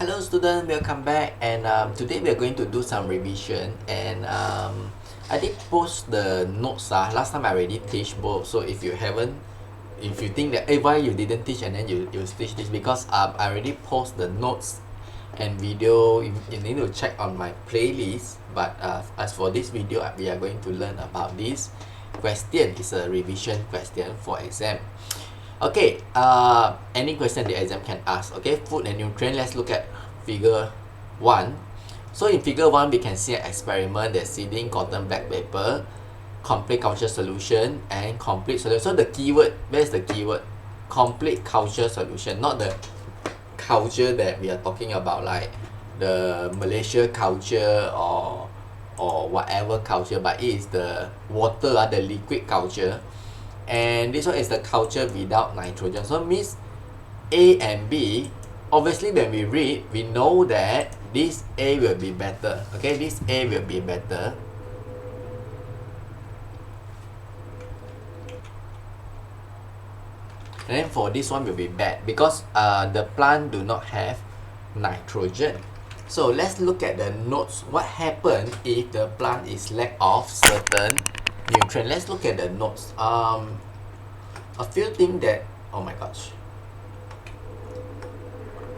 Hello student, welcome back, and today we are going to do some revision, and I did post the notes. Last time I already teach both, so if you think that why you didn't teach and then you teach this, because I already post the notes and video. You need to check on my playlist, but as for this video, we are going to learn about this question. It's a revision question for exam. Okay, any question the exam can ask. Okay, food and nutrient. Let's look at figure 1. So in figure 1, we can see an experiment that's seeding cotton black paper, complete culture solution, and complete solution. So the keyword, where's the keyword? Complete culture solution, not the culture that we are talking about, like the Malaysia culture or whatever culture, but it is the water, the liquid culture. And this one is the culture without nitrogen. So means A and B, obviously when we read, we know that this A will be better. Okay, this A will be better. And then for this one will be bad because the plant do not have nitrogen. So let's look at the notes. What happens if the plant is lack of certain nutrient? Let's look at the notes. A few things that, oh my gosh.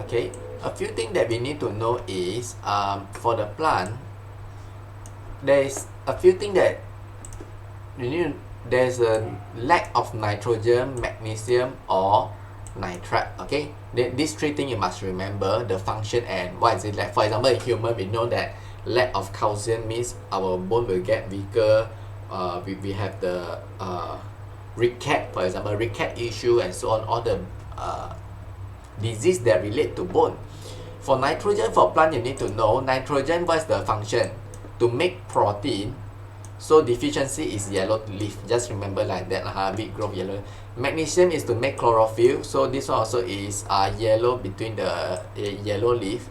Okay, a few things that we need to know is for the plant, there's a few things that you need. There's a lack of nitrogen, magnesium, or nitrate. Okay, these three things you must remember the function and what is it like. For example, in human, we know that lack of calcium means our bone will get weaker. We have the ricket, for example, ricket issue and so on, all the disease that relate to bone. For nitrogen, for plant, you need to know nitrogen, what's the function? To make protein. So deficiency is yellow leaf. Just remember like that, big growth yellow. Magnesium is to make chlorophyll. So this one also is yellow between the yellow leaf.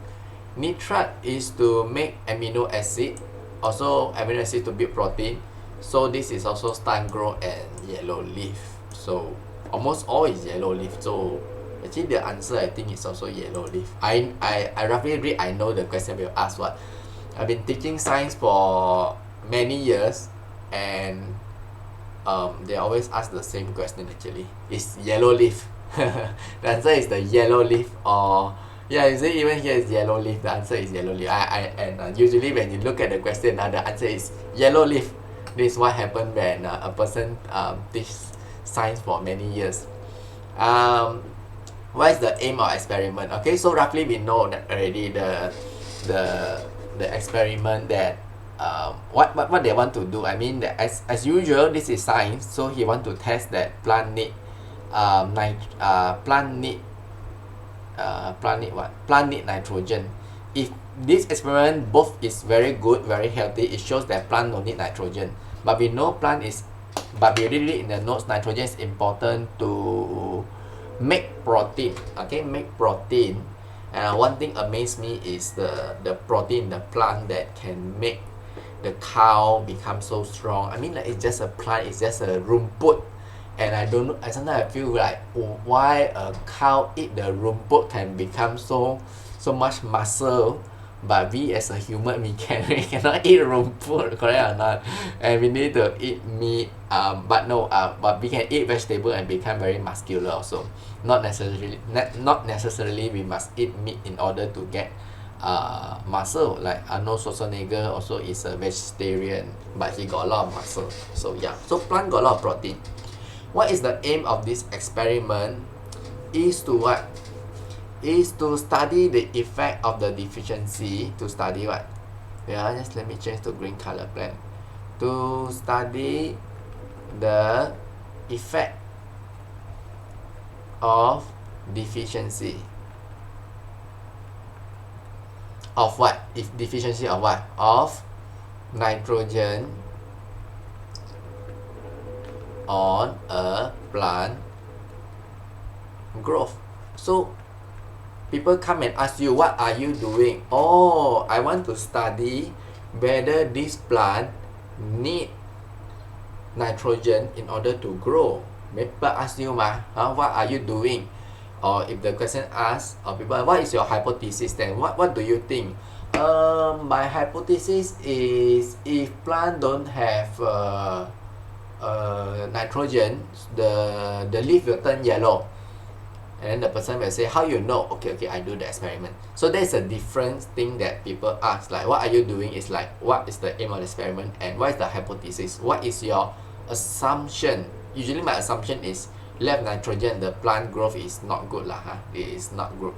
Nitrate is to make amino acid. Also amino acid to build protein. So this is also stunt growth and yellow leaf. So almost all is yellow leaf. So actually the answer I think is also yellow leaf. I roughly read, I know the question will ask what. I've been teaching science for many years, and they always ask the same question actually. It's yellow leaf. The answer is the yellow leaf, or yeah, you see even here is yellow leaf. The answer is yellow leaf. Usually when you look at the question, the answer is yellow leaf. This is what happened when a person teaches science for many years. What is the aim of experiment? Okay, so roughly we know that already the experiment that what they want to do. I mean that as usual, this is science, so he want to test that plant need nitrogen. If this experiment both is very good, very healthy, it shows that plant don't need nitrogen. But we know but we really in the notes, nitrogen is important to make protein. Okay, make protein. And one thing amazed me is the protein in the plant that can make the cow become so strong. I mean, like, it's just a plant, it's just a rumput. And I don't know, sometimes I feel like, why a cow eat the rumput can become so much muscle, but we as a human, we cannot eat rumput, correct or not? And we need to eat meat, but we can eat vegetable and become very muscular also. Not necessarily we must eat meat in order to get muscle. Like Arnold Schwarzenegger also is a vegetarian, but he got a lot of muscle. So yeah, so plant got a lot of protein. What is the aim of this experiment? Is to what? Is to study the effect of the deficiency. To study what? Yeah, just let me change to green color plant. To study the effect of deficiency. Of what? If deficiency of what? Of nitrogen on a plant growth. So people come and ask you, what are you doing? Oh, I want to study whether this plant need nitrogen in order to grow. People ask you, what are you doing? or if the question asks or people, what is your hypothesis, then what do you think? My hypothesis is if plant don't have nitrogen, the leaf will turn yellow. And the person will say, how you know? Okay, I do the experiment. So there's a different thing that people ask, like what are you doing is like, what is the aim of the experiment and what is the hypothesis? What is your assumption? Usually my assumption is left nitrogen, the plant growth is not good lah. It is not good.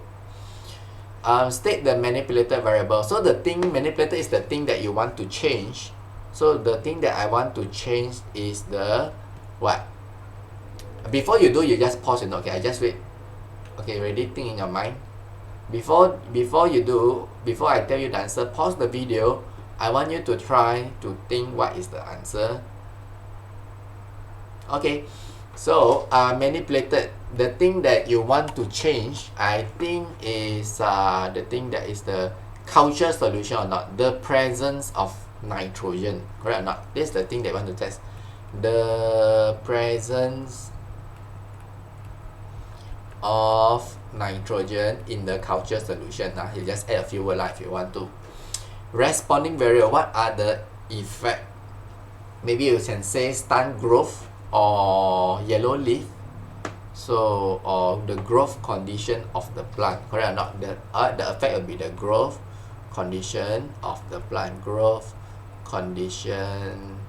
State the manipulated variable. So the thing manipulated is the thing that you want to change. So the thing that I want to change is the what? Before you do, you just pause and okay, I just wait. Okay, ready? Think in your mind. Before I tell you the answer, pause the video. I want you to try to think what is the answer. Okay, so manipulated, the thing that you want to change, I think is the thing that is the culture solution or not, the presence of nitrogen, correct or not? This is the thing they want to test, the presence of nitrogen in the culture solution. You just add a few words if you want to. Responding variable, what are the effect? Maybe you can say stunt growth or yellow leaf. So, or the growth condition of the plant, correct or not? The effect will be the growth condition of the plant. Growth condition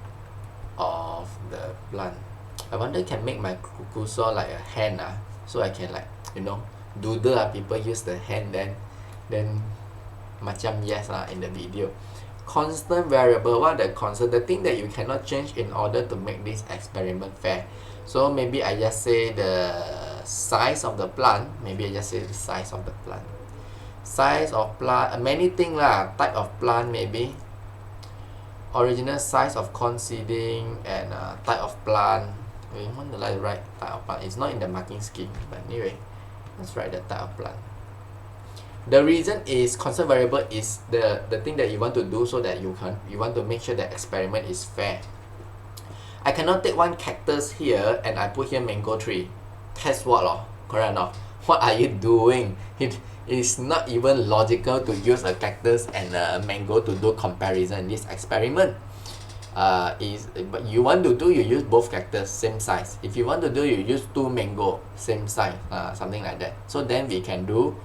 of the plant. I wonder can make my cursor like a hand so I can like, doodle people use the hand then macam yes in the video. Constant variable, what the constant? The thing that you cannot change in order to make this experiment fair. So maybe I just say the size of the plant. Maybe I just say the size of the plant. Size of plant, many things type of plant maybe. Original size of corn seeding and type of plant. We want to write type of plant. It's not in the marking scheme, but anyway, let's write the type of plant. The reason is constant variable is the thing that you want to do so that you want to make sure that experiment is fair. I cannot take one cactus here and I put here mango tree. Test what correct or not? What are you doing? It is not even logical to use a cactus and a mango to do comparison in this experiment. But you want to do, you use both cactus same size. If you want to do, you use 2 mango same size, something like that. So then we can do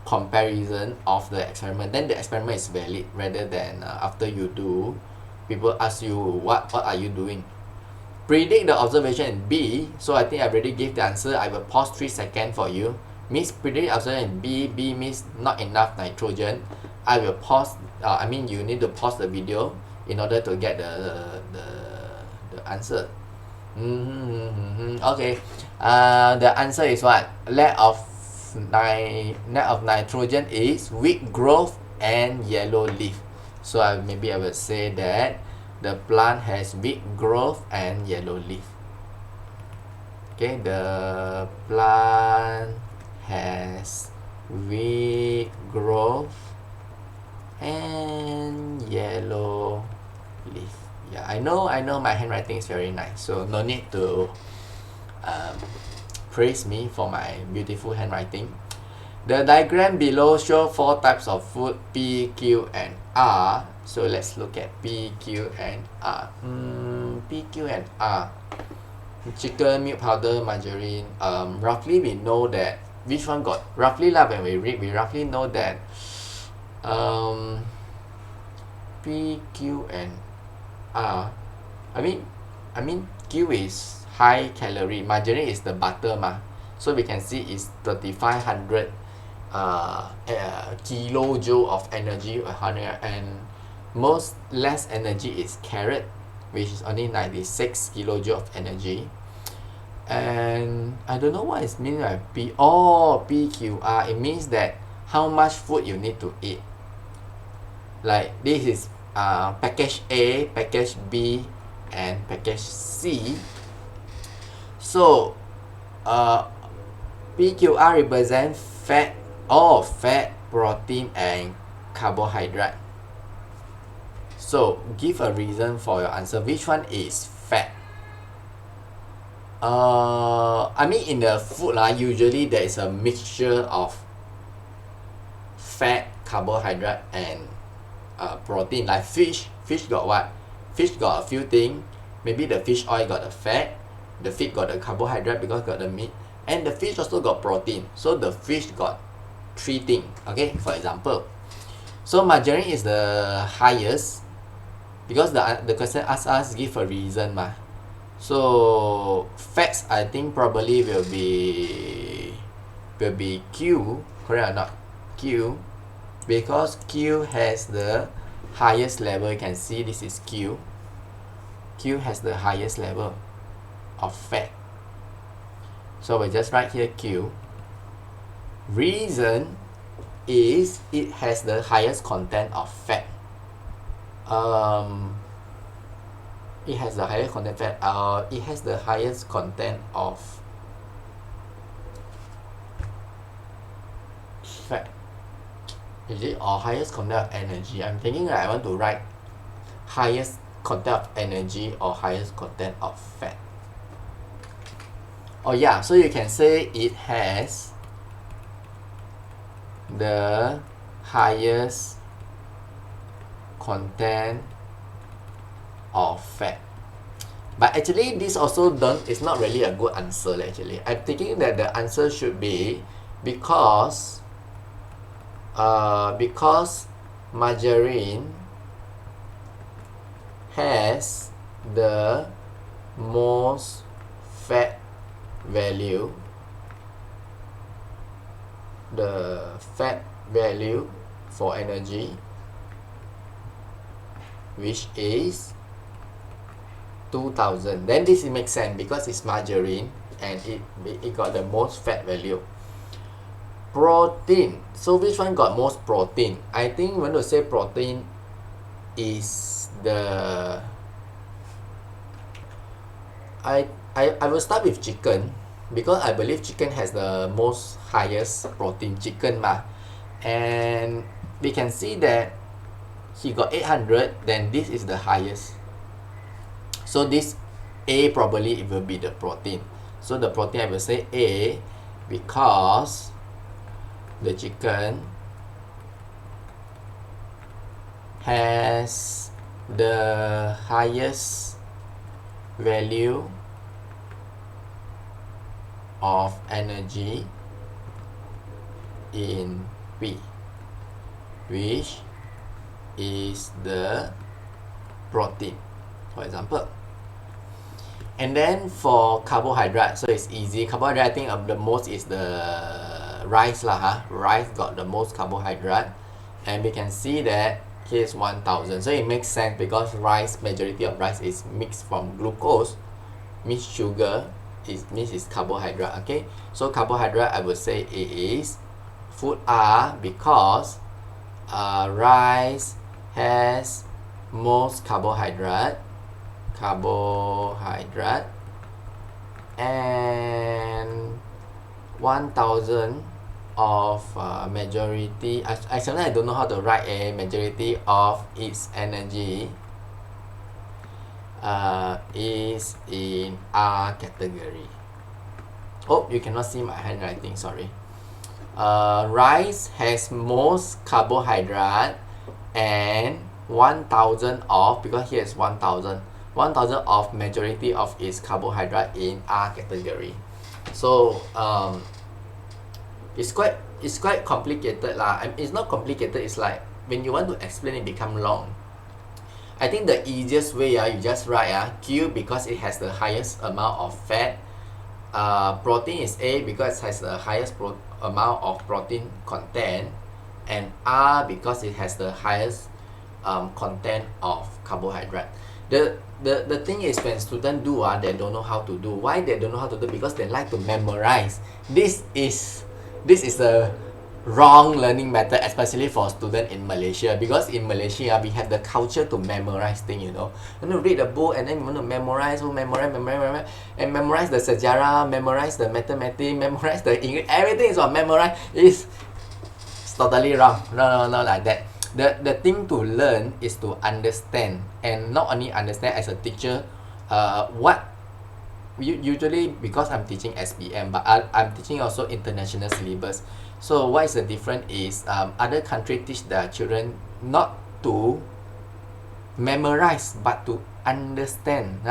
comparison of the experiment. Then the experiment is valid rather than after you do, people ask you what are you doing. Predict the observation in B. So I think I already gave the answer. I will pause 3 seconds for you. Means predict observation in B. B means not enough nitrogen. I will pause. You need to pause the video in order to get the answer. Okay. The answer is what? Lack of nitrogen is weak growth and yellow leaf. So maybe I will say that the plant has weak growth and yellow leaf. Okay, the plant has weak growth and yellow leaf. Yeah, I know my handwriting is very nice, so no need to praise me for my beautiful handwriting. The diagram below show 4 types of food, P, Q, and R. So let's look at P, Q, and R. P, Q, and R. Chicken, milk powder, margarine. Roughly we know that which one got roughly when we read, we roughly know that P, Q, and R. I mean Q is high calorie, margarine is the butter so we can see it's 3500 kilojoule of energy, and most less energy is carrot, which is only 96 kilojoule of energy. And I don't know what it means by P. PQR. It means that how much food you need to eat. Like this is package A, package B, and package C. So PQR represents fat, protein, and carbohydrate. So give a reason for your answer. Which one is fat? I mean in the food usually there is a mixture of fat, carbohydrate, and protein. Like fish got what? Fish got a few things. Maybe the fish oil got the fat, the fish got the carbohydrate because got the meat, and the fish also got protein. So the fish got 3 things. Okay, for example. So margarine is the highest because the question asks us give a reason ma. So fats I think probably will be Q, correct or not? Q, because Q has the highest level. You can see this is Q. Q has the highest level of fat. So we just write here Q. Reason is it has the highest content of fat. It has the highest content fat. It has the highest content of fat. Is it or highest content of energy? I'm thinking I want to write highest content of energy or highest content of fat. Oh yeah, so you can say it has the highest content of fat. But actually this also is not really a good answer actually. I'm thinking that the answer should be because margarine has the most fat value, the fat value for energy, which is 2000. Then this makes sense because it's margarine and it got the most fat value. Protein, so which one got most protein? I think when we say protein is the I will start with chicken because I believe chicken has the most highest protein, chicken ma. And we can see that he got 800, then this is the highest. So this A probably it will be the protein. So the protein I will say A because the chicken has the highest value of energy in P, which is the protein, for example. And then for carbohydrate, so it's easy. Carbohydrate, I think the most is the rice lah. Rice got the most carbohydrate, and we can see that here's 1000. So it makes sense because rice, majority of rice is mixed from glucose, means sugar, means it's carbohydrate. Okay, so carbohydrate I would say it is food R because rice has most carbohydrate, and 1000 of majority. Actually, I don't know how to write a majority of its energy is in R category. Oh, you cannot see my handwriting, sorry. Rice has most carbohydrate and 1000 of, because here is 1000 of majority of its carbohydrate in R category. So it's quite complicated lah. It's not complicated, it's like when you want to explain it become long. I think the easiest way you just write Q because it has the highest amount of fat. Protein is A because it has the highest amount of protein content, and R because it has the highest content of carbohydrate. The thing is when students do they don't know how to do. Why they don't know how to do? Because they like to memorize. This is a wrong learning method, especially for students in Malaysia, because in Malaysia we have the culture to memorize things, you know. You want to read a book and then you want to memorize and memorize the sejarah, memorize the mathematics, memorize the English, everything is on memorize. It's totally wrong. No, like that. The thing to learn is to understand, and not only understand as a teacher what usually because I'm teaching SPM, but I'm teaching also international syllabus. So what is the difference is other countries teach their children not to memorize but to understand.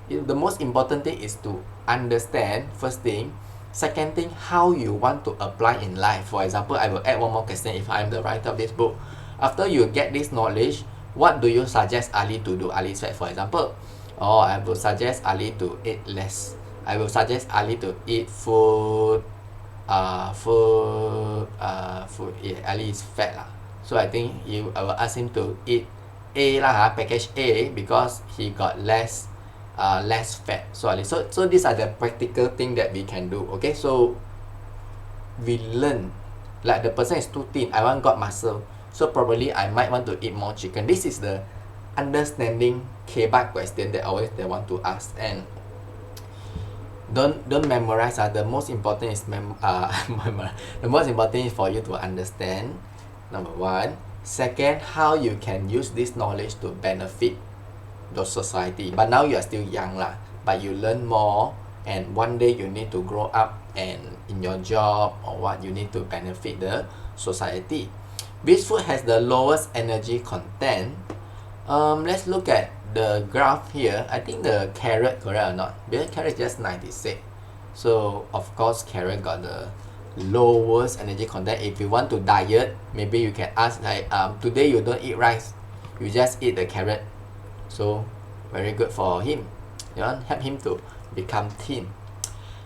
The most important thing is to understand, first thing. Second thing, how you want to apply in life. For example, I will add one more question. If I'm the writer of this book, after you get this knowledge, what do you suggest Ali to do? Ali said, for example, I will suggest Ali to eat less. I will suggest Ali to eat food. Ali is fat lah. So I think I will ask him to eat A lah, package A, because he got less fat. So these are the practical thing that we can do. Okay, so we learn. Like the person is too thin, I want got muscle, so probably I might want to eat more chicken. This is the understanding K-bar question that always they want to ask. And don't memorize. The most important is the most important is for you to understand, number one. Second, how you can use this knowledge to benefit the society. But now you are still young lah, but you learn more, and one day you need to grow up, and in your job or what, you need to benefit the society. Which food has the lowest energy content? Let's look at the graph here. I think the carrot, correct or not? Because carrot is just 96. So of course carrot got the lowest energy content. If you want to diet, maybe you can ask like today you don't eat rice, you just eat the carrot. So very good for him. You want help him to become thin.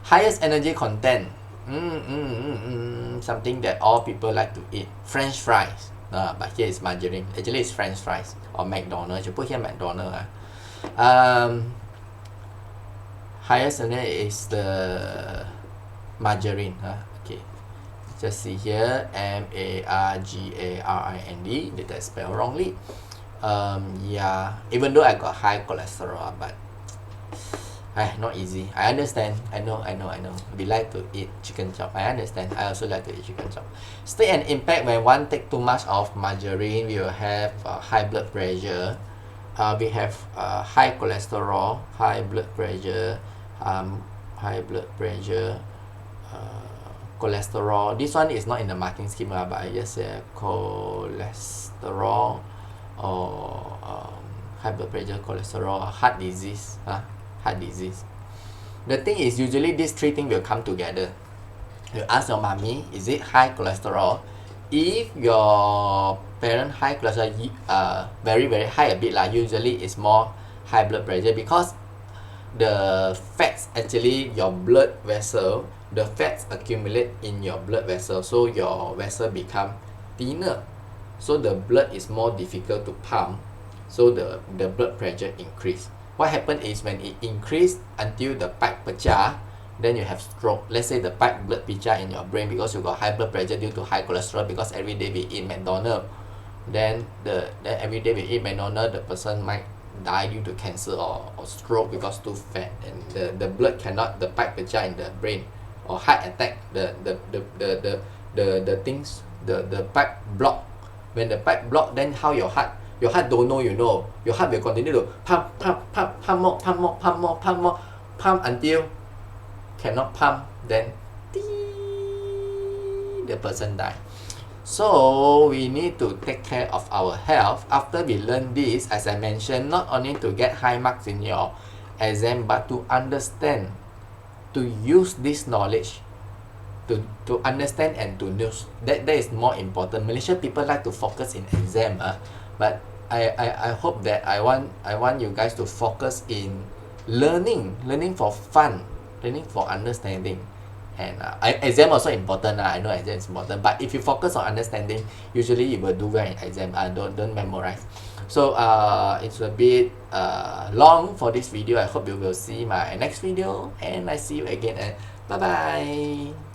Highest energy content, something that all people like to eat, French fries. But here is margarine. Actually it's French fries or McDonald's. You put here McDonald's. Highest energy is the margarine. Okay, just see here, MARGARIND. Did I spell wrongly? Yeah, even though I got high cholesterol, but not easy. I understand. I know. We like to eat chicken chop. I understand. I also like to eat chicken chop. State and impact: when one take too much of margarine, we will have high blood pressure. We have high cholesterol, high blood pressure, cholesterol. This one is not in the marking scheme, but I just say cholesterol or high blood pressure, cholesterol, heart disease. Heart disease. The thing is, usually these three things will come together. You ask your mommy, is it high cholesterol? If your parent high cholesterol, very very high a bit lah, usually it's more high blood pressure, because the fats, actually your blood vessel, the fats accumulate in your blood vessel, so your vessel become thinner, so the blood is more difficult to pump, so the blood pressure increase. What happens is when it increase until the pipe pecah, then you have stroke. Let's say the pipe blood pecah in your brain because you got high blood pressure due to high cholesterol, because every day we eat McDonald's. Then every day we eat McDonald's, the person might die due to cancer or stroke because too fat, and the blood cannot, the pipe pecah in the brain, or heart attack, the things, the pipe block. When the pipe block, then how your heart don't know, your heart will continue to pump until cannot pump, then the person die. So we need to take care of our health. After we learn this, as I mentioned, not only to get high marks in your exam, but to understand, to use this knowledge to understand and to use. That is more important. Malaysian people like to focus in exam, but I hope that I want you guys to focus in learning for fun, learning for understanding. And exam also important. I know exam is important, but if you focus on understanding, usually you will do well in exam. Don't memorize. So it's a bit long for this video. I hope you will see my next video, and I see you again, and bye bye.